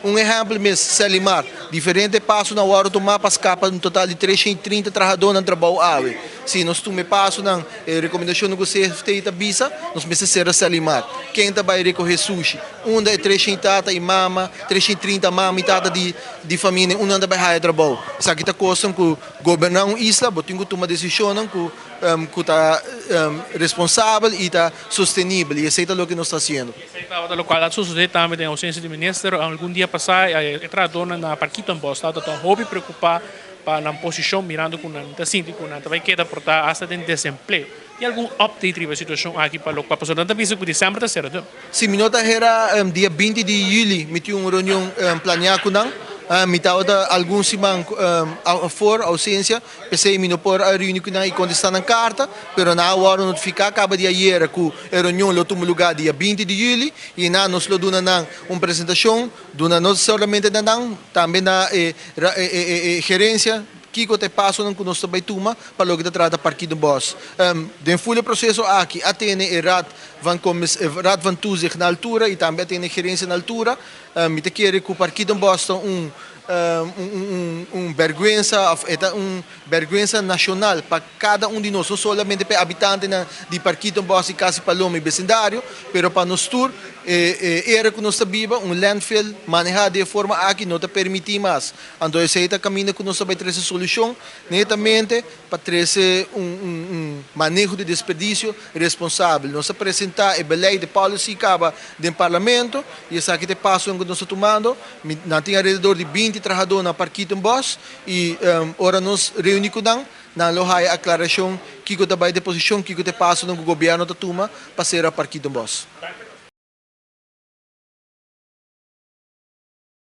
Um exemplo mesmo, Selimar, diferente passo na hora do mapa escapa um total de 330 trabalhadores no trabalho ave. Se nós tome passo na recomendação que você tem da bisa, nós precisamos Selimar. Quem vai recorrer sushi? Um é 330 e mama, 330 mama e tata de família, um anda vai raio trabalho. Isso aqui está coisa que governar uma isla, botinho que toma decisão que está responsável e está sustentável. E isso é o que nós estamos fazendo. Lo qual la società também tem ausência de ministro, algum dia passar entra dona na parquita em bosta, então hobby preocupar para na posição mirando com a síndico, na vai queda portar hasta de desemprego. E algum update da situação aqui para o qual passou tanto visto que dezembro está certo. Sim, minota era dia 20 de julho, me tinha uma reunião planeada com nós. Me estava alguns simang for ausência, pensei me não por a reunião que e contestar na carta, pero na hora notificar acaba de ayer que a reunião lo tomou lugar dia 20 de julho e na nos lo dona na uma apresentação, dona não somente na também na gerência Kiko te passo não conosco também tuma para logo trata partido boss. Den full processo aqui atene e rat van toezicht na altura e também atene gerência na altura. Me te querer que o partido boss vergüenza nacional para cada de nós, não somente para habitantes de partido boss e Casa Paloma e vecindário, pero para nós tour era que nós viva landfill manejado de forma aqui não te permite mais. Então esse é o caminho que nós vai trazer solução netamente para trazer manejo de desperdício responsável. Nós apresentar a lei de policy acaba do parlamento e essa aqui te passo que nós estamos tomando. Nós temos alrededor de 20 trabalhadores na Parquito em Boss e ora nós reunimos na loja a aclaração que vai de posição que te passo no governo da Tuma para ser a Parquito em Boss.